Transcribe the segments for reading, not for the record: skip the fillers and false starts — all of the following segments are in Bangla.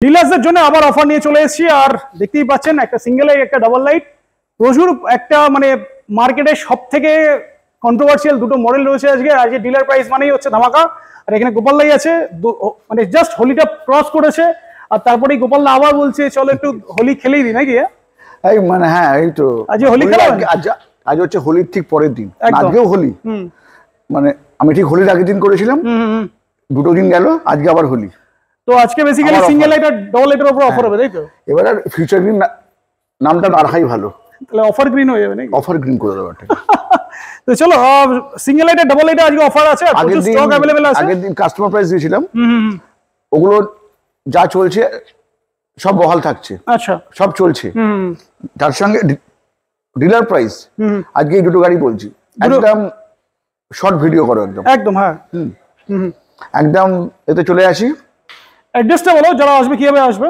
ডিলার্সদের জন্য আবার অফার নিয়ে চলে এসেছি। আর দেখতেই পাচ্ছেন একটা সিঙ্গেল লাইট একটা ডাবল লাইট, প্রচুর একটা মানে মার্কেটে সব থেকে কন্ট্রোভার্সিয়াল দুটো মডেল রয়েছে আজকে। আজকে ডিলার প্রাইস মানেই হচ্ছে ধামাকা। আর এখানে গোপাল লাই আছে, মানে জাস্ট হোলিটা ক্রস করেছে আর তারপরেই গোপাল না আবার বলছে চলো একটু হোলি খেলেই দিই নাকি। এই মানে হ্যাঁ এই তো আজ হোলি খেলা, আজ হচ্ছে হোলির ঠিক পরের দিন, আজকেও হোলি। মানে আমি ঠিক হোলির আগের দিন করেছিলাম, দুটো দিন গেল, আজকে আবার হোলি। তো আজকে বেসিক্যালি সিঙ্গেল লাইট আর ডাবল লাইটের উপর অফার হবে, তাই তো? এবার আর ফিউচার গ্রিন নামটা রাখাই ভালো, তাহলে অফার গ্রিন হয়ে যাবে নাকি? অফার গ্রিন করে দেবো। তো চলো সিঙ্গেল লাইট আর ডাবল লাইটে আজকে অফার আছে, প্রচুর স্টক अवेलेबल আছে। আগের দিন কাস্টমার প্রাইস দিয়েছিলাম, ওগুলো যা চলছে সব বহাল থাকছে। আচ্ছা, সব চলছে। তার সঙ্গে ডিলার প্রাইস আজকে এই দুটো গাড়ি বলছি, একদম শর্ট ভিডিও করো একদম একদম। হ্যাঁ একদম। এতে চলে আসি, অ্যাড্রেসটা বলো যারা আসবে কিভাবে আসবে।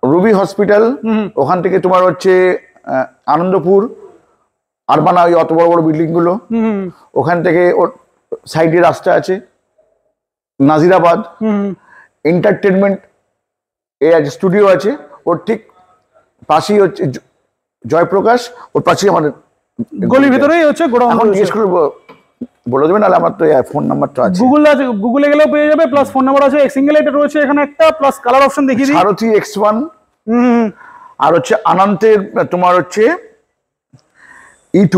রুবি হসপিটাল, ওখান থেকে তোমার হচ্ছে আনন্দপুর আরবানা, ওই অত বড় বড় বিল্ডিং গুলো, ওখান থেকে ওর সাইডে রাস্তা আছে নাজিরাবাদ এন্টারটেনমেন্ট এ আছে, স্টুডিও আছে, ওর ঠিক পাশেই হচ্ছে জয়প্রকাশ, ওর পাশেই আমাদের গলির ভিতরেই হচ্ছে গোডাউন। এখন জিজ্ঞেস করে বলে দেবেন, নাহলে আমার তো ফোন নাম্বারটা আছে, গুগলে গেলেও পেয়ে যাবে, প্লাস ফোন নাম্বার আছে। সিঙ্গেল লাইট রয়েছে এখানে একটা, প্লাস কালার অপশন দেখিয়ে দিই, সারথি X1, আর হচ্ছে অনন্তের তোমার হচ্ছে E2,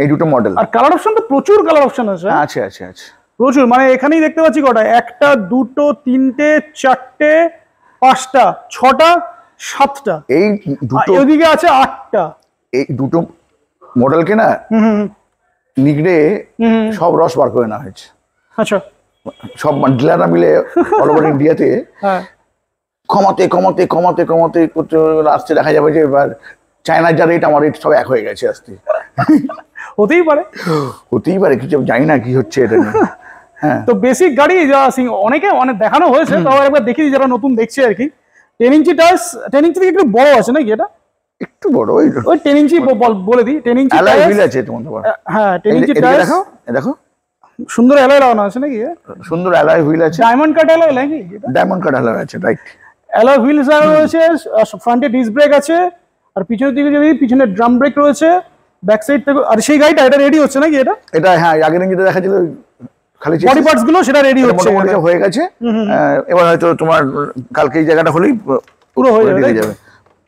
এই দুটো মডেল। আর কালার অপশন তো প্রচুর কালার অপশন আছে। আছে আছে আছে প্রচুর, মানে এখানেই দেখতে পাচ্ছি কটা, একটা দুটো তিনটে চারটে পাঁচটা ছটা সাতটা, এই দুটো, এদিকে আছে আটটা। এই দুটো মডেলকে না নিগড়ে সব রস বার করে নেওয়া হয়েছে। আচ্ছা, সব ডিলাররা মিলে অল ওভার ইন্ডিয়াতে কমাতে কমাতে কমাতে কমাতে আসতে দেখা যাবে যে এবার চায়নার যা রেট আমার রেট সব এক হয়ে গেছে আসতে। হতেই পারে, হতেই পারে, কিছু জানি না কি হচ্ছে এটা নিয়ে। হ্যাঁ, তো বেসিক গাড়ি যা অনেকে অনেক দেখানো হয়েছে, তাও একবার দেখি যারা নতুন দেখছে আর কি। 10 ইঞ্চি টায়ার, 10 ইঞ্চি থেকে একটু বড় আছে নাকি এটা? একটু বড়, ওই 10 ইঞ্চি বলে দিই। 10 ইঞ্চি অ্যালয় হুইল আছে তোমাদের। হ্যাঁ, 10 ইঞ্চি টায়ার। দেখো দেখো, সুন্দর অ্যালয় লাগানো আছে নাকি? সুন্দর অ্যালয় হুইল আছে, ডায়মন্ড কাট অ্যালয় নাকি? ডায়মন্ড কাট অ্যালয় আছে, রাইট। অ্যালয় হুইল রয়েছে, ফ্রন্টে ডিস্ক ব্রেক আছে, আর পিছনের দিকে যদি পিছনে ড্রাম ব্রেক রয়েছে, ব্যাক সাইড থেকে। আর সেই গাড়িটা এটা রেডি হচ্ছে নাকি? এটা হ্যাঁ, আগের দিন যেটা দেখাচ্ছিল খালি বডি পার্টস গুলো, সেটা রেডি হচ্ছে, হয়ে গেছে। এবার হয়তো তোমার কালকে এই জায়গাটা হলেই পুরো হয়ে যাবে।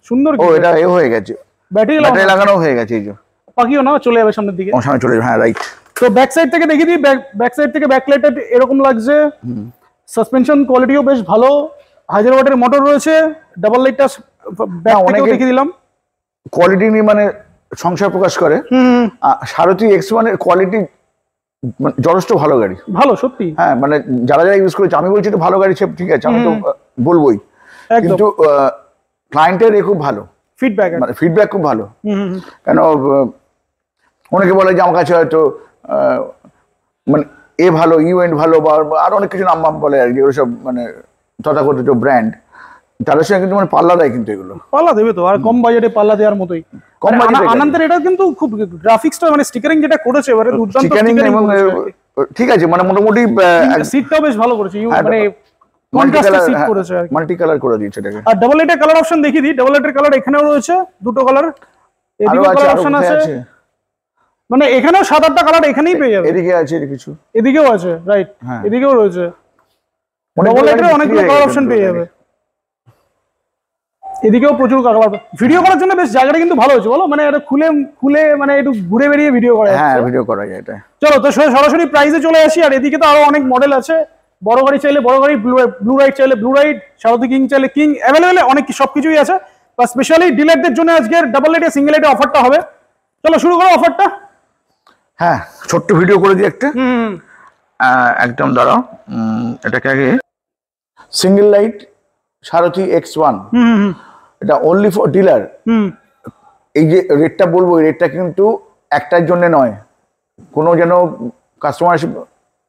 সুন্দর, ও এটা এ হয়ে গেছে, ব্যাটারি লাগানো হয়ে গেছে, এই যে পাখিও না চলে যাবে সামনের দিকে, সামনে চলে যাবে। হ্যাঁ, রাইট। তো ব্যাক সাইড থেকে দেখিয়ে দিই, ব্যাক সাইড থেকে ব্যাকলাইটটা এরকম লাগছে। সাসপেনশন কোয়ালিটিও বেশ ভালো, 1000 ওয়াটের মোটর রয়েছে। ডাবল লাইটটা ব্যাক থেকেও দেখিয়ে দিলাম, কোয়ালিটি নিয়ে মানে সংশয় প্রকাশ করে। সারথি X1 এর কোয়ালিটি যথেষ্ট ভালো গাড়ি, ভালো সত্যি। হ্যাঁ, মানে যারা যারা ইউজ করেছে, আমি বলছি তো ভালো গাড়ি সব ঠিক আছে, আমি তো বলবোই, কিন্তু ক্লায়েন্টের খুব ভালো ফিডব্যাক, মানে ফিডব্যাক খুব ভালো। কেন অনেকে বলে যে আমার কাছে হয়তো মানে এ ভালো, ইউএন্ড ভালো, বা আরো অনেক কিছু নাম বলে আর কি, ওসব মানে তথাকথিত ব্র্যান্ড, তাদের সঙ্গে কিন্তু মানে পাল্লা দেয়, কিন্তু এগুলো পাল্লা দেবে তো, আর কম বাজেটে পাল্লা দেওয়ার মতোই। কম বাজেটে আনন্দের এটা কিন্তু খুব গ্রাফিক্সটা, মানে স্টিকারিং যেটা করেছে এবারে দুর্দান্ত স্টিকারিং, এবং ঠিক আছে, মানে মোটামুটি সিটটাও বেশ ভালো করেছে, মানে কন্ট্রাস্টে সিট করেছে, মাল্টি কালার করে দিয়েছে এটাকে। আর ডাবল লাইটের কালার অপশন দেখিয়ে দিই, ডাবল লাইটের কালার এখানেও রয়েছে দুটো কালার, এদিকেও কালার অপশন আছে, মানে এখানেও 7-8টা কালার এখানেই পেয়ে যাবে। এদিকে আছে, কিছু এদিকেও আছে, রাইট, এদিকেও রয়েছে, ডাবল লাইটের অনেকগুলো কালার অপশন পেয়ে যাবে। এদিকেও প্রচুর কালার। ভিডিও করার জন্য বেশ জায়গাটা কিন্তু ভালো হয়েছে, বলো, মানে এটা খুলে মানে একটু ঘুরে বেরিয়ে ভিডিও করা যায়। হ্যাঁ, ভিডিও করা যায় এটা। চলো তো সরাসরি প্রাইসে চলে আসি। আর এদিকে তো আরো অনেক মডেল আছে, বড় গাড়ি চাইলে বড় গাড়ি, ব্লু রাইড চাইলে ব্লু রাইড, সারথি কিং চাইলে কিং, অ্যাভেলেবেল অনেক সবকিছুই আছে। বা স্পেশালি ডিলারদের জন্য আজকের ডাবল লাইটে সিঙ্গেল লাইটে অফারটা হবে। চলো শুরু করো অফারটা। হ্যাঁ, ছোট্ট ভিডিও করে দিই একটা, একদম দাঁড়াও, এটাকে আগে সিঙ্গেল লাইট সারথি X1, এটা অনলি ফর ডিলার। এই যে রেটটা বলবো, এই রেটটা কিন্তু একটার জন্য নয়, কোনো যেন কাস্টমার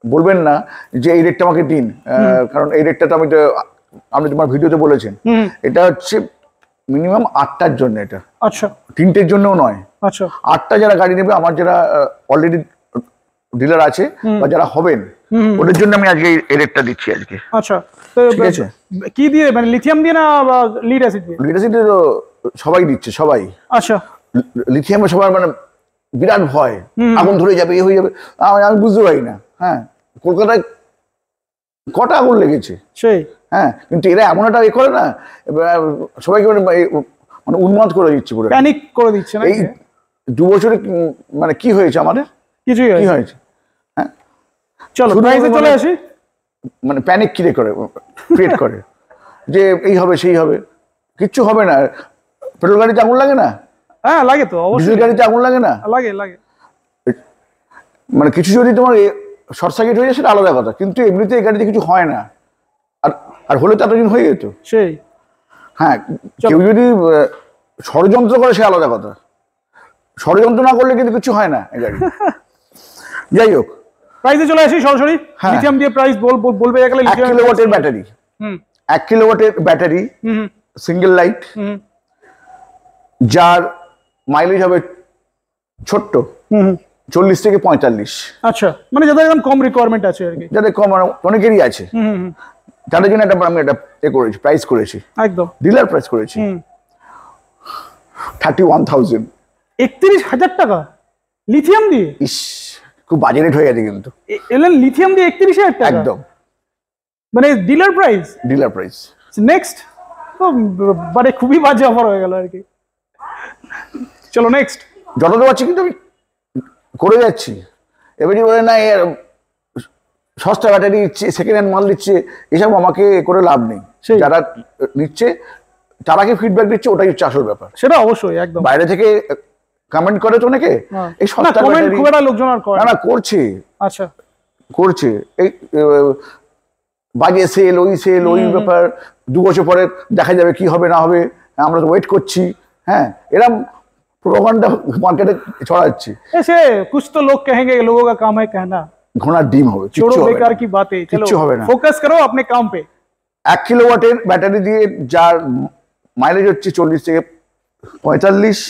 বলবেন না যে এই রেটটা আমাকে দিন, কারণ এই রেটটা তো আপনি তোমার ভিডিওতে বলেছেন, এটা হচ্ছে মিনিমাম 8টার জন্য, এটা আচ্ছা 3টের জন্যও নয়, আচ্ছা 8টা যারা গাড়ি নেবে, আমার যারা অলরেডি ডিলার আছে বা যারা হবেন, ওদের জন্য আমি আজকে এই রেটটা দিচ্ছি আজকে। আচ্ছা, তো ঠিক আছে, কি দিয়ে, মানে লিথিয়াম দিয়ে না লিড অ্যাসিড দিয়ে? লিড অ্যাসিড সবাই দিচ্ছে, সবাই। আচ্ছা, লিথিয়ামে সবার মানে বিরাট ভয়, আগুন ধরে যাবে, এ হয়ে যাবে। আমি বুঝতে পারি না। হ্যাঁ, কলকাতায় কটা আগুন লেগেছে সেই। হ্যাঁ, কিন্তু এরা এমন একটা এ করে না, সবাইকে মানে উন্মাদ করে দিচ্ছে, পুরো প্যানিক করে দিচ্ছে না। এই 2 বছরে মানে কি হয়েছে আমাদের, কিছুই কি হয়েছে? হ্যাঁ, চলো প্রাইসে চলে আসি। মানে প্যানিক ক্রিয়েট করে যে এই হবে সেই হবে, কিচ্ছু হবে না। পেট্রোল গাড়িতে আগুন লাগে না? হ্যাঁ লাগে তো, অবশ্যই। ডিজেল গাড়িতে আগুন লাগে না? লাগে লাগে। মানে কিছু যদি তোমার শর্ট সার্কিট হয়ে যায় সেটা আলাদা কথা, কিন্তু এমনিতে এই গাড়িতে কিছু হয় না। আর হলে তো এতদিন হয়ে যেত। সেই। হ্যাঁ, কেউ যদি ষড়যন্ত্র করে সে আলাদা কথা, ষড়যন্ত্র না করলে কিন্তু কিছু হয় না এই গাড়ি। যাই হোক, প্রাইসে চলে আসি সরাসরি। লিথিয়াম দিয়ে প্রাইস বলবে গেলে 1 কিলোওয়াটের ব্যাটারি, 1 কিলোওয়াটের ব্যাটারি, সিঙ্গেল লাইট, যার মাইলেজ হবে ছোট্ট, 40 থেকে 45। আচ্ছা, মানে যাদের একদম কম রিকোয়ারমেন্ট আছে আর কি, যাদের কম, অনেকেরই আছে, তাদের জন্য আমি একটা করেছি, প্রাইস করেছি, একদম ডিলার প্রাইস করেছি 31,000। 31,000 টাকা লিথিয়াম দিয়ে? ইস, খুব বাজে রেট হয়ে গেছে কিন্তু। এলেন লিথিয়াম দিয়ে 31,000 টাকা? একদম, মানে dealer price. Dealer price. Next তো মানে খুবই বাজে অফার হয়ে গেল আর কি। চলো নেক্সট। যতটা পাচ্ছি কিন্তু আমি করে যাচ্ছি। এবারে বলে না এর সস্তা ব্যাটারি দিচ্ছে, সেকেন্ড হ্যান্ড মাল দিচ্ছে, এসব আমাকে করে লাভ নেই। যারা নিচ্ছে তারাকে ফিডব্যাক দিচ্ছে, ওটাই হচ্ছে আসল ব্যাপার। সেটা অবশ্যই, একদম। বাইরে থেকে কমেন্ট করে তো অনেকে, এই সস্তা ব্যাটারি খুব একটা লোকজন আর করে না, করছে। আচ্ছা, করছে এই বাজে সেল, ওই সেল, ওই ব্যাপার, 2 বছর পরে দেখা যাবে কি হবে না হবে, আমরা তো ওয়েট করছি। হ্যাঁ, এরকম প্রোপাগান্ডা মার্কেটে ছড়াচ্ছে। ऐसे कुछ तो लोग कहेंगे, लोगों का काम है कहना, ঘোড়ার ডিম হবে, छोड़ो बेकार की बातें, কিচ্ছু হবে না। फोकस करो अपने काम पे। 1 কিলোওয়াটের ব্যাটারি দিয়ে যার মাইলেজ হচ্ছে 40 থেকে 45,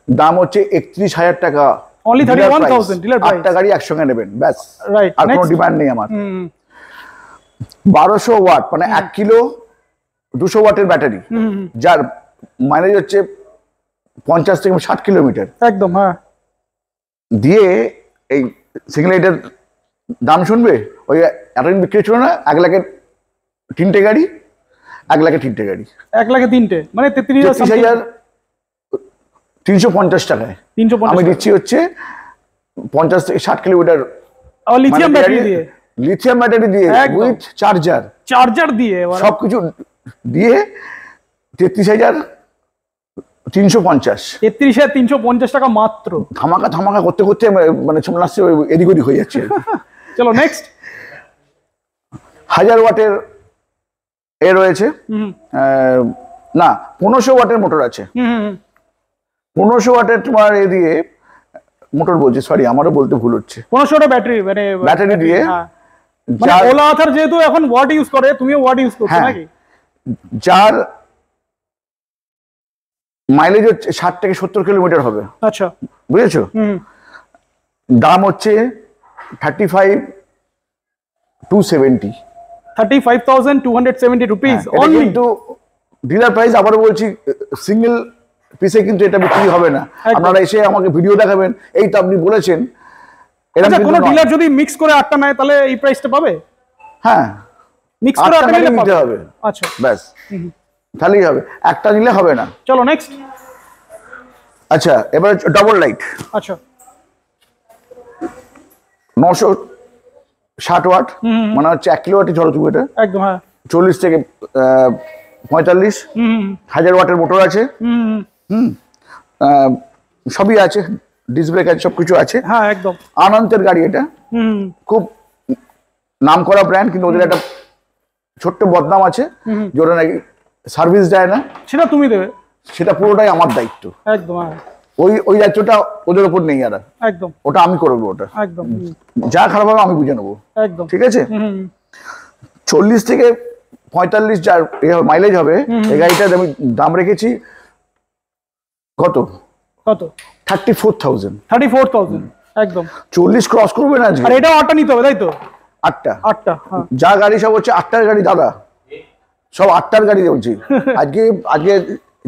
দাম হচ্ছে 31,000 টাকা। Only 31,000 dealer price. 8টা গাড়ি একসঙ্গে নেবেন, ব্যাস। রাইট, আর কোনো ডিমান্ড নেই আমার। 1200 ওয়াট, মানে 1 কিলো 200 ওয়াটের ব্যাটারি, যার মাইলেজ হচ্ছে 50 থেকে 60 কিলোমিটার, একদম। হ্যাঁ, দিয়ে এই সিঙ্গেল লাইটের দাম শুনবে, ওই এতদিন বিক্রি ছিল না 1 লাখের 3টে গাড়ি, 1 লাখের 3টে গাড়ি, 1 লাখে 3টে, মানে 33,350 টাকায় 350 আমি দিচ্ছি হচ্ছে 50 থেকে 60 কিলোমিটার। লিথিয়াম ব্যাটারি দিয়ে, লিথিয়াম ব্যাটারি দিয়ে, উইথ চার্জার দিয়ে, সবকিছু দিয়ে 33,350। 33,350 টাকা মাত্র। ধামাকা করতে করতে মানে সামনে আসছে, এদিক ওদিক হয়ে যাচ্ছে। চলো নেক্সট। 1000 ওয়াটের এ রয়েছে, না 1500 ওয়াটের মোটর আছে। 1500 ওয়াটের তোমার এ দিয়ে মোটর বলছি, সরি আমারও বলতে ভুল হচ্ছে। 1500টা ব্যাটারি, মানে ব্যাটারি দিয়ে, মানে ওলা আথার যেহেতু এখন ওয়াট ইউজ করে, তুমিও ওয়াট ইউজ করছো নাকি? যার মাইলেজ হচ্ছে 60 থেকে 70 কিলোমিটার হবে। আচ্ছা, বুঝেছো? দাম হচ্ছে 35,270। 35,270 রুপিস অনলি। কিন্তু ডিলার প্রাইস, আবারও বলছি, সিঙ্গেল পিসে কিন্তু এটা বিক্রি হবে না। আপনারা এসে আমাকে ভিডিও দেখাবেন, এই তো আপনি বলেছেন। আচ্ছা, কোন ডিলার যদি মিক্স করে 8টা নেয় তাহলে এই প্রাইসটা পাবে? হ্যাঁ, মিক্স করে 8টা নিতে হবে। আচ্ছা, ব্যাস, তাহলেই হবে, একটা নিলে হবে না। চলো নেক্সট। আচ্ছা, এবার ডাবল লাইট। আচ্ছা, 960 ওয়াট, মানে হচ্ছে 1 কিলোওয়াটের ঝড় চুবে, এটা একদম। হ্যাঁ, 40 থেকে 45। 1000 ওয়াটের মোটর আছে, সবই আছে, ডিসপ্লে আছে, সবকিছু আছে। হ্যাঁ, একদম। আনন্দের গাড়ি এটা, খুব নাম করা ব্র্যান্ড, কিন্তু ওদের একটা ছোট্ট বদনাম আছে যে ওরা নাকি সার্ভিস দেয় না। সেটা তুমি দেবে, সেটা পুরোটাই আমার দায়িত্ব। একদম। ওই দায়িত্বটা ওদের উপর নেই, আর একদম ওটা আমি করবো, ওটা একদম। যা খারাপ হবে আমি বুঝে নেবো, একদম। ঠিক আছে? 40 থেকে 45 যার মাইলেজ হবে, এই গাড়িটার আমি দাম রেখেছি কত? 34,000। একদম 40 ক্রস করবে না আজকে। আর এটাও 8টা নিতে হবে তাই তো? 8টা হ্যাঁ। যা গাড়ি সব হচ্ছে 8টার গাড়ি দাদা, সব 8টার গাড়ি বলছি। আজকে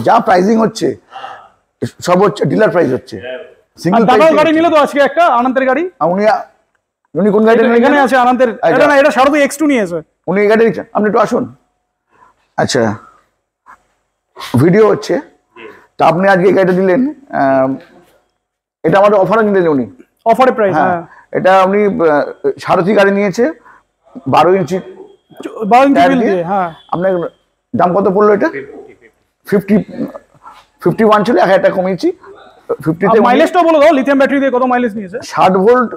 যা প্রাইসিং হচ্ছে সব হচ্ছে ডিলার প্রাইস হচ্ছে। সিঙ্গেল দাদাও গাড়ি নিলে তো আজকে একটা আনন্দের গাড়ি। উনি কোন গাড়িটা এখানে আছে আনন্দের, এটা না এটা সারথি X2 নিয়েছে উনি। এই গাড়ি নিচ্ছেন আপনি, একটু আসুন। আচ্ছা ভিডিও হচ্ছে, তা আপনি আজকে এই গাড়িটা দিলেন, এটা আমাদের অফারে নিলেন উনি, অফারে প্রাইস। হ্যাঁ এটা উনি সারথি গাড়ি নিয়েছে 12 ইঞ্চি বিল দিয়ে। হ্যাঁ আপনার দাম কত পড়লো এটা? 51 ছিল, 1000 টাকা কমিয়েছি 50 তে। মাইলেজটা বলে দাও, লিথিয়াম ব্যাটারি দিয়ে কত মাইলেজ নিয়েছে? 60 ভোল্ট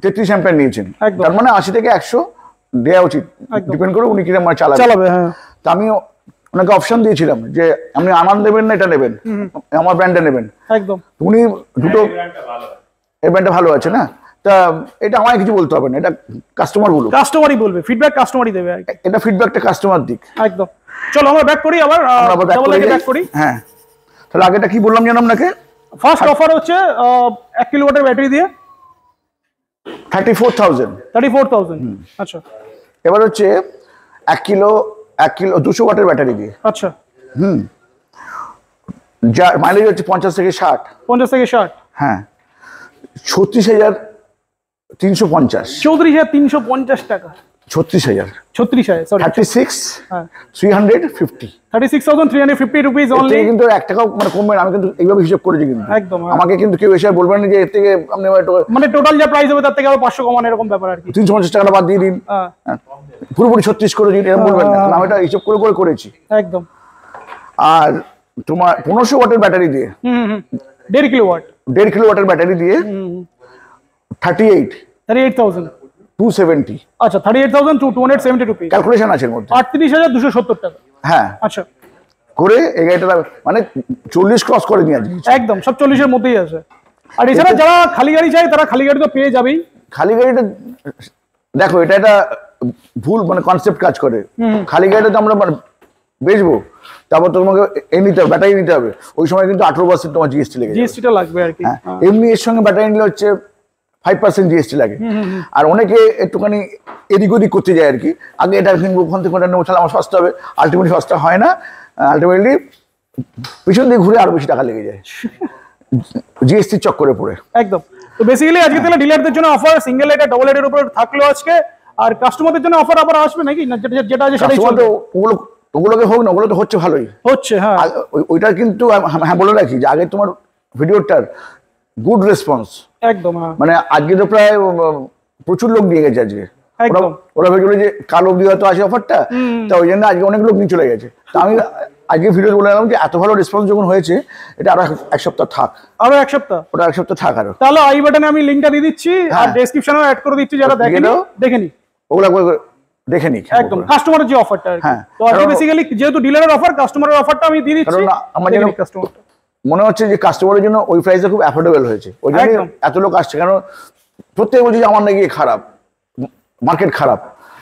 33 অ্যাম্পিয়ার নিয়েছেন, তার মানে 80 থেকে 100 দেওয়া উচিত, ডিপেন্ড করে উনি কিরকম চালাবে। হ্যাঁ তা আমি ওনাকে অপশন দিয়েছিলাম যে আপনি আনন্দ নেবেন না এটা নেবেন, আমার ব্র্যান্ডটা নেবেন। একদম উনি দুটো, এই ব্র্যান্ডটা ভালো আছে না, তা এটা আমায় কিছু বলতে হবে না, এটা কাস্টমার বলুক, কাস্টমারই বলবে, ফিডব্যাক কাস্টমারই দেবে। এটা ফিডব্যাকটা কাস্টমার দিক। একদম। চলো আমরা ব্যাক করি, আবার ব্যাক করি। হ্যাঁ তাহলে আগেটা কি বললাম জানো আপনাকে? ফার্স্ট অফার হচ্ছে 1 কিলোওয়াটের ব্যাটারি দিয়ে 34,000। আচ্ছা এবার হচ্ছে 1 কিলো 200 ওয়াটের ব্যাটারি দিয়ে। আচ্ছা যার মাইলেজ হচ্ছে 50 থেকে 60। 50 থেকে 60। হ্যাঁ 36,350। 34,350 টাকা। 36,000 সরি 36 350। 36,350 rupees only. কিন্তু 1 টাকাও মানে কমবে না, আমি কিন্তু এইভাবে হিসাব করেছি কিন্তু। একদম। আমাকে কিন্তু কেউ এসে বলবেন না যে এর থেকে আপনি মানে টোটাল যা প্রাইস হবে তার থেকে আরো 500 কমান, এরকম ব্যাপার আর কি। 350 টাকা বাদ দিয়ে দিন, পুরোপুরি 36 করে দিন, এরকম বলবেন না, আমি এটা হিসাব করে করেছি। একদম। আর তোমার 1500 ওয়াটের ব্যাটারি দিয়ে 1.5 কিলোওয়াট, 1.5 কিলোওয়াটের ব্যাটারি দিয়ে 38,270। আচ্ছা 38,270 রুপিস ক্যালকুলেশন আছে এর মধ্যে। 38,270 টাকা। হ্যাঁ আচ্ছা করে এই গাড়িটা মানে 40 ক্রস করে নিয়ে আসবে একদম, সব 40 এর মধ্যেই আছে। আর এছাড়া যারা খালি গাড়ি চায় তারা খালি গাড়ি তো পেয়ে যাবেই। খালি গাড়িটা দেখো, এটা একটা ভুল মানে কনসেপ্ট কাজ করে। খালি গাড়িটা তো আমরা বেচবো, তারপর তোমাকে নিতে হবে, ব্যাটারি নিতে হবে, ওই সময় কিন্তু 18% তোমার জিএসটি লেগে, জিএসটিটা লাগবে আর কি। এমনি এর সঙ্গে ব্যাটারি নিলে হচ্ছে 5% জিএসটি লাগে। আর অনেকে একটুখানি এদিক ওদিক করতে যায় আর কি, আগে এটা কিনবো ওখান থেকে ওটা নেবো, তাহলে আমার সস্তা হবে, আলটিমেটলি সস্তা হয় না, আলটিমেটলি পিছন দিয়ে ঘুরে আরো বেশি টাকা লেগে যায় জিএসটির চক্করে পড়ে। একদম। তো বেসিক্যালি আজকে তাহলে ডিলারদের জন্য অফার সিঙ্গেল এটা ডবল এর উপর থাকলো আজকে, আর কাস্টমারদের জন্য অফার আবার আসবে নাকি? না যেটা আছে সেটাই চলবে? ওগুলোকে হোক না, ওগুলো তো হচ্ছে ভালোই হচ্ছে। হ্যাঁ ওইটা কিন্তু হ্যাঁ বলে রাখি যে আগে তোমার ভিডিওটার গুড রেসপন্স। একদম। মানে আজকে তো প্রায় প্রচুর লোক দিয়ে গেছে আজকে, ওরা ভেবেছিল যে কাল অব্দি হয়তো আছে অফারটা, তা ওই জন্য আজকে অনেক লোক নিয়ে চলে গেছে। তা আমি আজকে ভিডিও বলে গেলাম যে এত ভালো রেসপন্স যখন হয়েছে, এটা আরো 1 সপ্তাহ থাক, আরো 1 সপ্তাহ, ওটা 1 সপ্তাহ থাক আরো। তাহলে আই বাটনে আমি লিংকটা দিয়ে দিচ্ছি আর ডেসক্রিপশনেও অ্যাড করে দিচ্ছি, যারা দেখেনি দেখে নি, ওগুলা দেখে নি একদম কাস্টমারের যে অফারটা। হ্যাঁ তো আজকে বেসিক্যালি যেহেতু ডিলারের অফার, কাস্টমারের অফারটা আমি দিয়ে দিচ্ছি। আমার যেন কাস্টমারটা মনে হচ্ছে যে কাস্টমারের জন্য ওই প্রাইসে খুব অ্যাফোর্ডেবল হয়েছে, ওই জন্য এত লোক আসছে। কারণ প্রত্যেকে বলছে যে আমার নাকি খারাপ, মার্কেট খারাপ।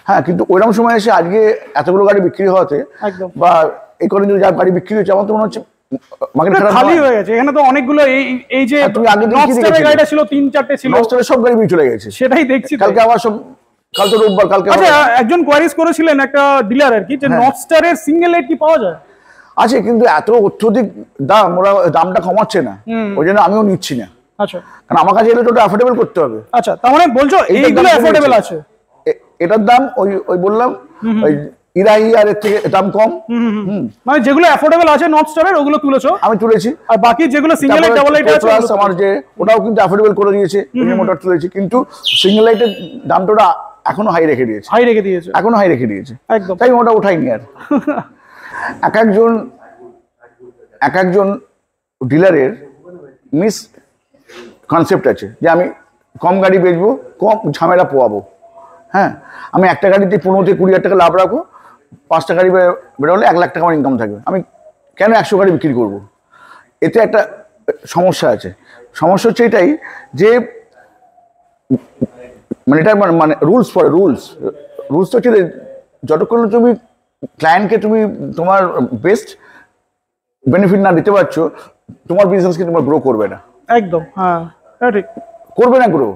হ্যাঁ কিন্তু ওইরকম সময় এসে আজকে এতগুলো গাড়ি বিক্রি হওয়াতে বা এই কদিন যা গাড়ি বিক্রি হচ্ছে, আমার তো মনে হচ্ছে মার্কেট খালি হয়ে গেছে। এখানে তো অনেকগুলো এই যে নস্টারের গাড়িটা ছিল 3-4টে ছিল, নস্টারের সব গাড়ি চলে গেছে, সেটাই দেখছি। কালকে আবার সব, কাল তো রোববার, কালকে একজন কোয়ারিজ করেছিলেন একটা ডিলার আর কি, যে নস্টারের সিঙ্গেল লাইট কি পাওয়া যায়? আছে, কিন্তু এত অত্যধিক দাম, ওরা দামটা কমাচ্ছে না, ওই জন্য আমিও নিচ্ছি না। আচ্ছা, কারণ আমার কাছে এলে তো ওটা অ্যাফোর্ডেবল করতে হবে। আচ্ছা, তার মানে বলছো এইগুলো অ্যাফোর্ডেবল আছে? এটার দাম ওই বললাম ওই ইরাই আর এর থেকে দাম কম। মানে যেগুলো অ্যাফোর্ডেবল আছে নস্টারের, ওগুলো তুলেছো? আমি তুলেছি। আর বাকি যেগুলো সিঙ্গেল লাইট ডাবল লাইট আছে আমার যে, ওটাও কিন্তু অ্যাফোর্ডেবল করে দিয়েছে, মোটর তুলেছি। কিন্তু সিঙ্গেল লাইটের দামটা এখনো হাই রেখে দিয়েছে, এখনো হাই রেখে দিয়েছে একদম, তাই ওটা উঠাইনি আর। এক একজন ডিলারের মিস কনসেপ্ট আছে যে আমি কম গাড়ি বেচবো, কম ঝামেলা পোয়াবো। হ্যাঁ, আমি একটা গাড়িতে 15-20 টাকা লাভ রাখবো, 5টা গাড়ি বেরোলে 1 লাখ টাকা আমার ইনকাম থাকবে, আমি কেন 100 গাড়ি বিক্রি করবো? এতে একটা সমস্যা আছে। সমস্যা হচ্ছে এটাই যে মানে এটা মানে রুলস পড়ে, রুলস হচ্ছে যতক্ষণ তুমি ক্লায়েন্টকে তুমি তোমার বেস্ট বেনিফিট না দিতে পারছো, তোমার বিজনেসকে তোমার গ্রো করবে না। একদম, হ্যাঁ ঠিক, করবে না গ্রো।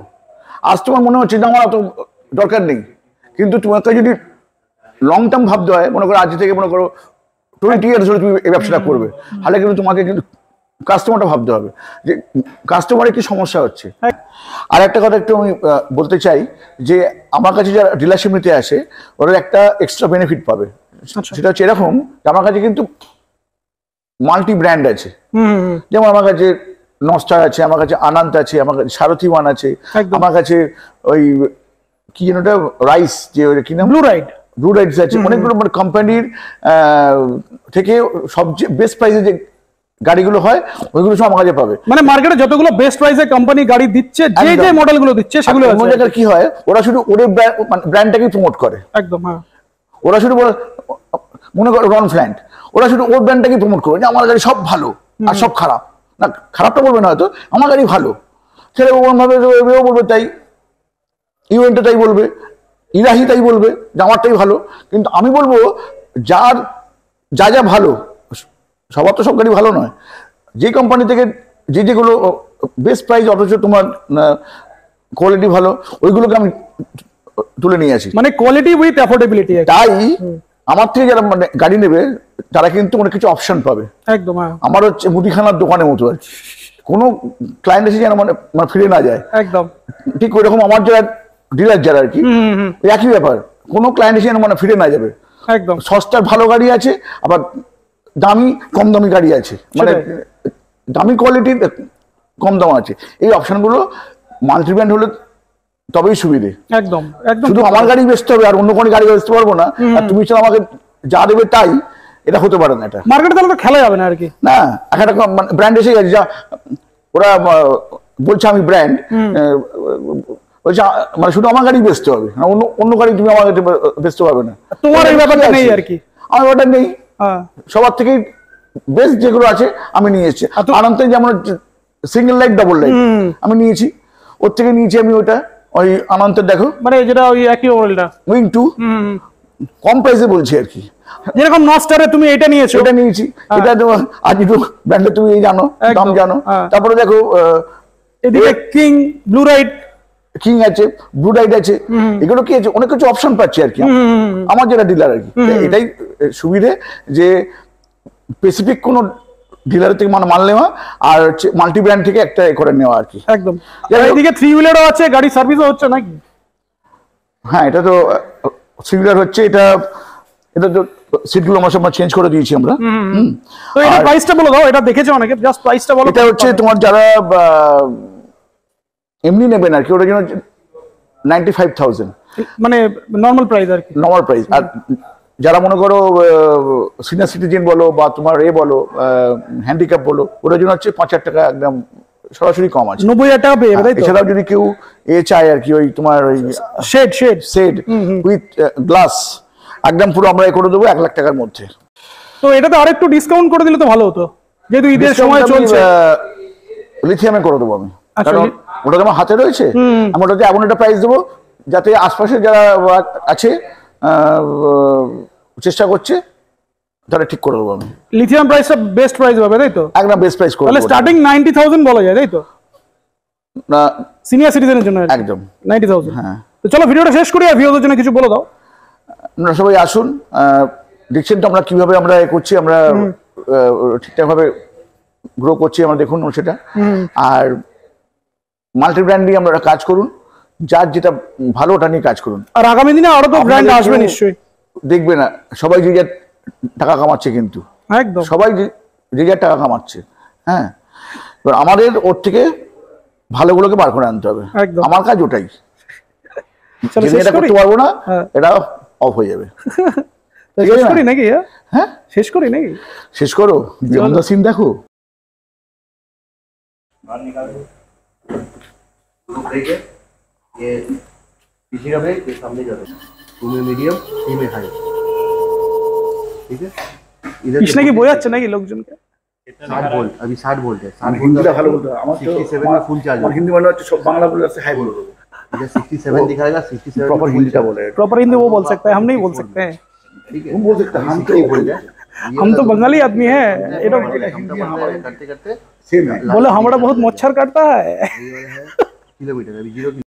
আজ তোমার মনে হচ্ছে যে আমার অত দরকার নেই, কিন্তু তোমাকে যদি লং টার্ম ভাবতে হয়, মনে করো আজ থেকে মনে করো 20 ইয়ার্স ধরে তুমি এই ব্যবসাটা করবে, তাহলে কিন্তু তোমাকে কিন্তু কাস্টমারটা ভাবতে হবে যে কাস্টমারের কি সমস্যা হচ্ছে। আর একটা কথা একটু আমি বলতে চাই যে আমার কাছে যারা ডিলারশিপ নিতে আসে ওরা একটা এক্সট্রা বেনিফিট পাবে। সেটা হচ্ছে এরকম, আমার কাছে কিন্তু মাল্টি ব্র্যান্ড আছে। যেমন আমার কাছে নস্টার আছে, আমার কাছে আনন্দ আছে, আমার কাছে সারথি ওয়ান আছে, আমার কাছে ওই কি যেন ওটা রাইস, যে কি নাম, ব্লু রাইডস আছে। অনেকগুলো মানে কোম্পানির থেকে সবচেয়ে বেস্ট প্রাইসে যে গাড়িগুলো হয় ওইগুলো সব আমার কাছে পাবে। মানে মার্কেটে যতগুলো বেস্ট প্রাইসে কোম্পানি গাড়ি দিচ্ছে, যে যে মডেলগুলো দিচ্ছে সেগুলো অন্য জায়গায় কি হয়, ওরা শুধু ওদের ব্র্যান্ডটাকে প্রমোট করে। একদম, হ্যাঁ। ওরা শুধু মনে করো রন ফ্ল্যান্ট, ওরা শুধু ওর ব্র্যান্ডটাকে প্রমোট করে যে আমার গাড়ি সব ভালো আর সব খারাপ না। খারাপটা বলবে না হয়তো, আমার গাড়ি ভালো, সেটা ওরকম ভাবে বলবে, তাই ইভেন্টটা তাই বলবে, ইরাহি তাই বলবে যে আমারটাই ভালো। কিন্তু আমি বলবো যার যা যা ভালো, সবার তো সব গাড়ি ভালো নয়, যে কোম্পানি থেকে যেগুলো বেস্ট প্রাইস অথচ তোমার কোয়ালিটি ভালো, ওইগুলোকে আমি তুলে নিয়ে আসি। মানে কোয়ালিটি উইথ অ্যাফোর্ডেবিলিটি। তাই আমার থেকে যারা মানে গাড়ি নেবে তারা কিন্তু অনেক কিছু অপশন পাবে। একদম, আমার হচ্ছে মুদিখানার দোকানের মতো আর কোনো ক্লায়েন্ট এসে যেন মানে ফিরে না যায়। একদম ঠিক ওই রকম আমার যারা ডিলার যারা আর কি, একই ব্যাপার, কোনো ক্লায়েন্ট এসে যেন মানে ফিরে না যাবে। একদম, সস্তার ভালো গাড়ি আছে, আবার দামি কম দামি গাড়ি আছে, মানে দামি কোয়ালিটির কম দাম আছে। এই অপশনগুলো মাল্টি ব্র্যান্ড হলে তবেই সুবিধে। একদম একদম, শুধু আমার গাড়ি বেচতে হবে আর অন্য কোনো গাড়ি বেচতে পারবো না, আর তুমি চাও আমাকে যা দেবে তাই, এটা হতে পারে না। এটা মার্কেটে তাহলে তো খেলা যাবে না আর কি। না, একটা ব্র্যান্ড এসে গেছে, যা ওরা বলছে আমি ব্র্যান্ড, বলছে মানে শুধু আমার গাড়ি বেচতে হবে, অন্য গাড়ি তুমি আমার কাছে বেচতে পারবে না। তোমার এই ব্যাপারটা নেই আর কি। আমার ব্যাপারটা নেই, সবার থেকেই বেস্ট যেগুলো আছে আমি নিয়ে এসেছি। আনন্দে যেমন সিঙ্গেল লাইট ডাবল লাইট আমি নিয়েছি, ওর থেকে নিয়েছি আমি ওইটা, ওই আনন্দের দেখো, মানে যেটা ওই একই মডেলটা উইং 2, কম প্রাইসে বলছি আর কি। যেরকম নস্টারে তুমি এটা নিয়েছো, এটা নিয়েছি, এটা আজ একটু ব্র্যান্ডে তুমি জানো, দাম জানো। তারপরে দেখো এদিকে কিং ব্লু রাইড, কিং আছে, ব্লু রাইড আছে, এগুলো কি আছে, অনেক কিছু অপশন পাচ্ছি আর কি আমার যেটা ডিলার আর কি। এটাই সুবিধে যে স্পেসিফিক কোনো ডিলার থেকে মাল নেওয়া আর মাল্টি ব্র্যান্ড থেকে একটা করে নেওয়া আর কি। একদম। এদিকে 3 হুইলারও আছে, গাড়ি সার্ভিসও হচ্ছে নাকি? হ্যাঁ, এটা তো 3 হুইলার হচ্ছে। এটা তো সিটগুলো আমরা সব চেঞ্জ করে দিয়েছি আমরা। তো এটা প্রাইসটা বলে দাও, এটা দেখেছো অনেকে, জাস্ট প্রাইসটা বলো। এটা হচ্ছে তোমার যারা এমনি নেবেন আর কি, ওটার জন্য 95,000, মানে নরমাল প্রাইস আর কি, নরমাল প্রাইস। আর যারা মনে করো সিনিয়র সিটিজেন বলো বা তোমার বলো হ্যান্ডিক্যাপ বলো, ওটার জন্য হচ্ছে 5,000 টাকা একদম সরাসরি কম আছে, 90,000 টাকা পেয়ে যাবে। এছাড়াও যদি কেউ চায় আর কি, ওই তোমার ওই শেড উইথ গ্লাস একদম পুরো আমরা করে দেবো 1 লাখ টাকার মধ্যে। তো এটা তো আরেকটু ডিসকাউন্ট করে দিলে তো ভালো হতো, যেহেতু ঈদের সময় চলছে। লিথিয়ামে করে দেবো আমি, কারণ ওটা আমার হাতে রয়েছে। আমি ওটাতে এমন একটা প্রাইস দেবো যাতে আশপাশে যারা আছে চেষ্টা করছে তাহলে ঠিক করে দেবো আমি। লিথিয়াম প্রাইসটা বেস্ট প্রাইস হবে, তাই তো? একদম বেস্ট প্রাইস করে। তাহলে স্টার্টিং 90,000 বলা যায়, তাই তো? না, সিনিয়র সিটিজেনের জন্য একদম 90,000। হ্যাঁ, তো চলো ভিডিওটা শেষ করি, আর ভিউয়ারদের জন্য কিছু বলে দাও। আপনারা সবাই আসুন, দেখছেন তো আমরা কিভাবে আমরা করছি, আমরা ঠিকঠাক ভাবে গ্রো করছি, আমরা দেখুন সেটা। আর মাল্টি ব্র্যান্ড নিয়ে আমরা কাজ করুন, যার যেটা ভালো ওটা নিয়ে কাজ করুন। আর আগামী দিনে আরো তো ব্র্যান্ড আসবে নিশ্চয়ই, দেখবে না সবাই যে যার টাকা কামাচ্ছে, কিন্তু একদম সবাই যে যার টাকা কামাচ্ছে। হ্যাঁ, এবার আমাদের ওর থেকে ভালোগুলোকে বার করে আনতে হবে, আমার কাজ ওটাই। এটা করতে পারবো না, এটা অফ হয়ে যাবে। শেষ করি নাকি? হ্যাঁ, শেষ করি নাকি? শেষ করো, সিন দেখো। ये पीछे का ब्रेक, ये सामने का ब्रेक, तुम्हें मीडियम, धीमे हाई, ठीक है। इधर किसने की बोया अच्छा नहीं लोग जनके 60 वोल्ट, अभी 60 वोल्ट है। 60 हिंदी का ভালো বলতে আমার 67 में फुल चार्ज, हिंदी মানে হচ্ছে সব বাংলা বলে আছে হাই বলবো। इधर 67 दिखाएगा, 67 प्रॉपर हिंदी का बोले, प्रॉपर हिंदी वो बोल सकता है, हम नहीं बोल सकते हैं। ठीक है, हम बोल सकते हैं, हम तो बोल जाए, हम तो बंगाली आदमी है। ये तो करते करते सेम है, बोलो हमारा बहुत मच्छर काटता है। কিলোমিটার, আমি 0